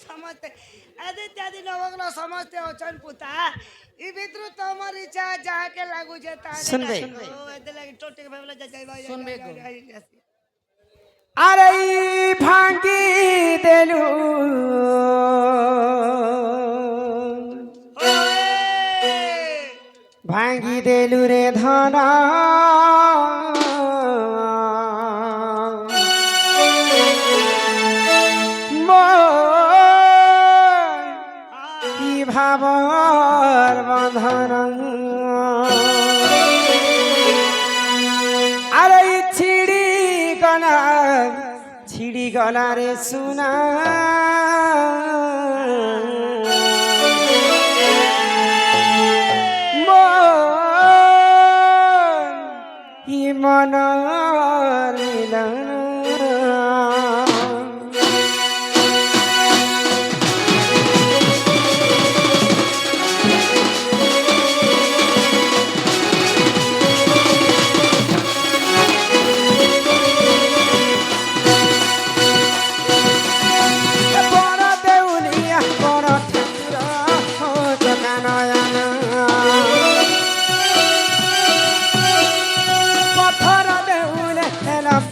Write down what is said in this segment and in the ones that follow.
ସମସ୍ତେ ଇତ୍ୟାଦି ନବଗ୍ନ ସମସ୍ତେ ଅଛନ୍ ପୁତା ଇ ଭିତରୁ ତମର ଇଚ୍ଛା ଯାହାକେ ଲାଗୁଛେ सुनबे ଏତେ ଲାଗି ଟୋଟିକ ଭାବଲେ सुनबे को अरे भांगी देलू भांगी देलू रे धना भावर बंधन अरे छिड़ी गला रे सुना मन मिलन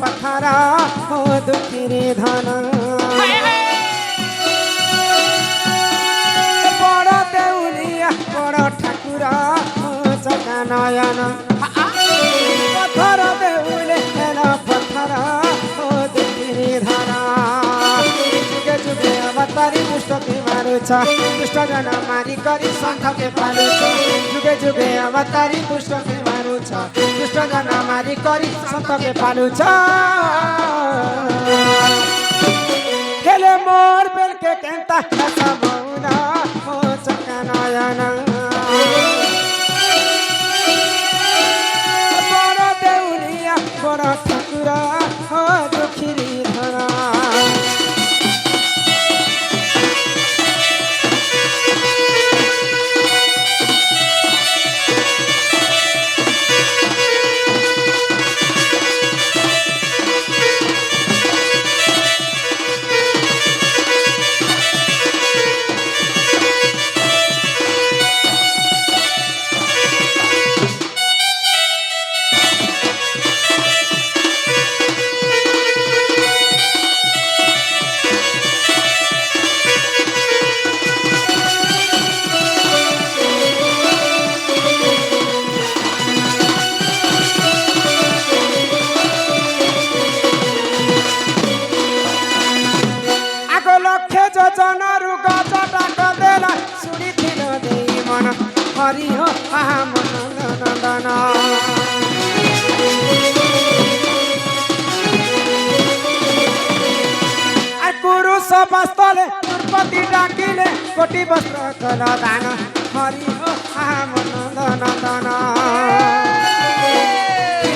पथरा हो दुखी रे धन बड़ देउलिया बड़ ठाकुर हो जगा नयन पथर देउले पथरा हो दुखी रे धन जुगे जुगे अवतारी दुष्ट के मारुछ दुष्ट जन मारी करी संख के पारुछ जुगे जुगे अवतारी दुष्ट के मारुछ दुष्ट जन मारी करी संख के पारुछ हेले मोर बेल के केंता सबौना हो चका नयन बड़ देउलिया बड़ ठाकुर हो दुखी रे धन हरि हो मन नंदन पुरुष बस्तले दुर्पति डाकिले कोटि वस्त्र कल दान हरि हो मन नंदन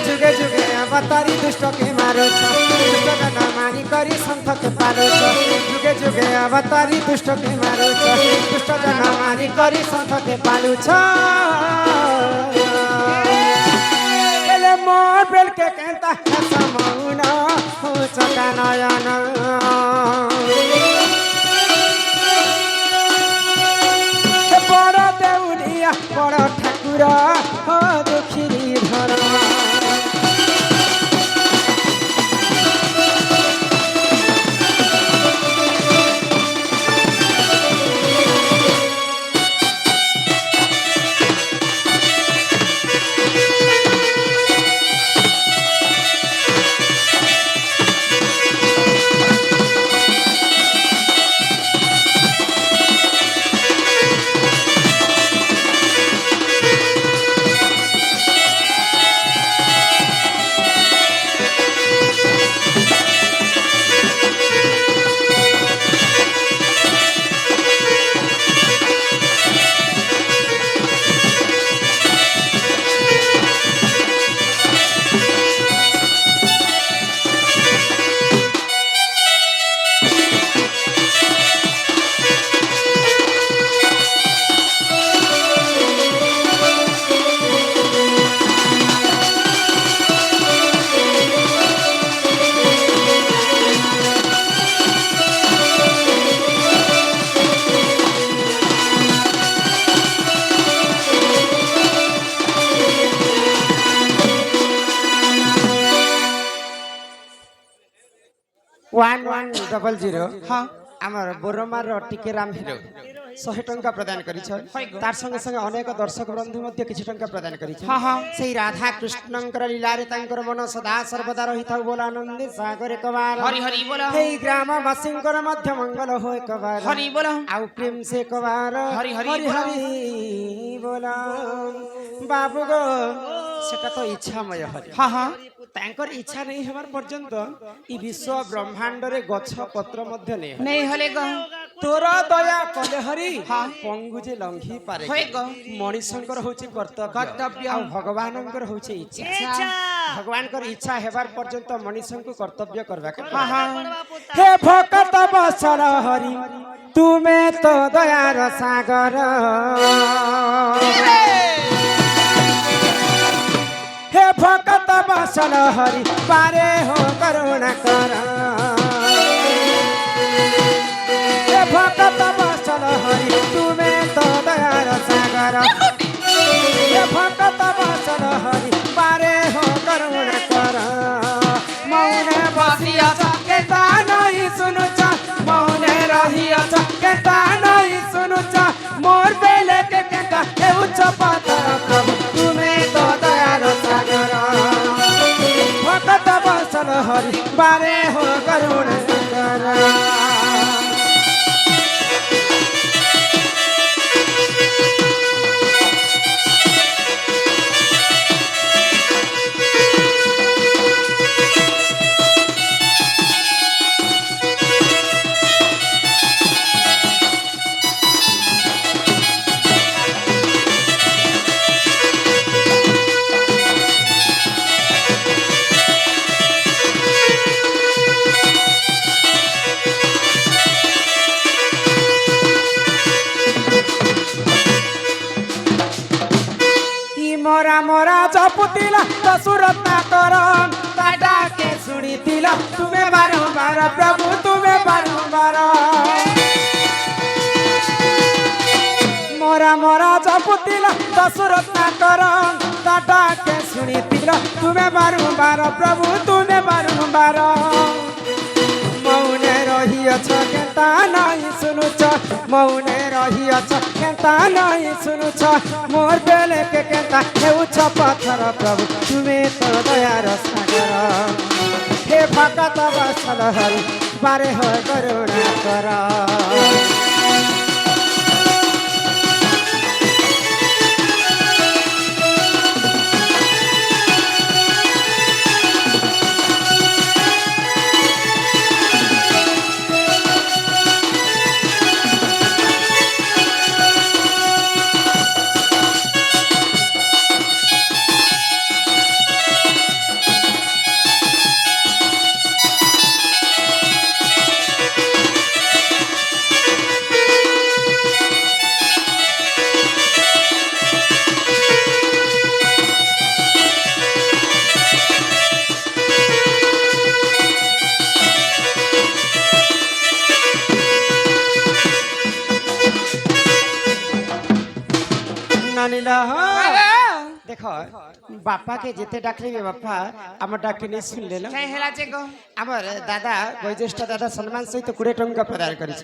जुगे जुगे अवतारी दुष्ट के मारुछ दुष्ट जन मारी करी संत के पारुछ जुगे जुगे अवतारी दुष्ट के मारुछ दुष्ट जन मारी करी संत के पारुछ एले मोर बेल के केंता समौना हो चका नयन बड़ देउलिया बड़ ठाकुर हो दुखी धन 1100 हाँ আমার বরমার টিকে রাম হিরো 100 টঙ্কা প্রদান করিছ তার সঙ্গে সঙ্গে অনেক দর্শক বন্ধু মধ্যে কিছু টঙ্কা প্রদান করিছ হ্যাঁ হ্যাঁ সেই রাধা কৃষ্ণঙ্কর লীলারে তাঙ্কর মন সদা সর্বদা রহিথাউ বল আনন্দে সাগরে কবার হরি হরি বল এই গ্রামবাসীঙ্কর মধ্য মঙ্গল হয় কবার হরি বল আউ প্রেম সে কবার হরি হরি হরি হরি বল বাবু গো সেটা তো ইচ্ছাময় হরি হ্যাঁ হ্যাঁ তাঙ্কর ইচ্ছা নেই হবার পর্যন্ত এই বিশ্ব ব্রহ্মাণ্ডরে গছ পত্র মধ্যে নেই নেই হলে গো তোর দয়া কলে হরি হ্যাঁ। পঙ্গু যে লঙ্ঘি পারে হয়ে গো মଣିষঙ্কর হচ্ছে কর্তব্য কর্তব্য। আর ভগবানঙ্কর হচ্ছে ইচ্ছা ইচ্ছা ভগবানଙ୍କର ইচ্ছা ହେବାର পর্যন্ত মଣିষଙ୍କୁ কর্তব্য করবাকে হ্যাঁ হ্যাঁ হে ভকত বৎসল হরি তুমে তো দয়ার সাগর হে ভকত বৎসল হরি পারে হো করুণা কর হে ভকত বৎসল হরি তুমে তো দয়ার সাগর হে ভকত বৎসল হরি পারে হো করুণা কর মৌনে বসিয়াছ কেতা নাই শুনুছ মৌনে রহিয়াছ কেতা নাই শুনুছ মোর বেলে কে কেতা হেউছ পাতর প্রভু তুমে তো দয়ার সাগর ভকত বৎসল হরি পারে হো করুণা কর মোরা মোরা জপুতিলা দশুরত্না করন তা ডাকে শুনিতিলা তুমি বারম্বার প্রভু তুমি বারম্বার মোরা মোরা জপুতিলা দশুরত্না করন তা ডাকে শুনিতিলা তুমি বারম্বার প্রভু তুমি বারম্বার মৌনে রহিয়াছ কেতা নাই শুনুছ মৌনে রহিয়াছ কেতা নাই শুনুছ মোর বেলে কে কেতা হেউছ পথর প্রভু তুমি তো দয়ার সাগর হে ভকত বৎসল হরি বারে হয় করুণা কর নানিলা দেখ বাপাকে যেতে ডাকলে বাপা আমার ডাকে নিয়ে শুনলে না সেই হেলা যে গো আমার দাদা বয়োজ্যেষ্ঠ দাদা সম্মান সহিত 20 টঙ্কা প্রদান করেছ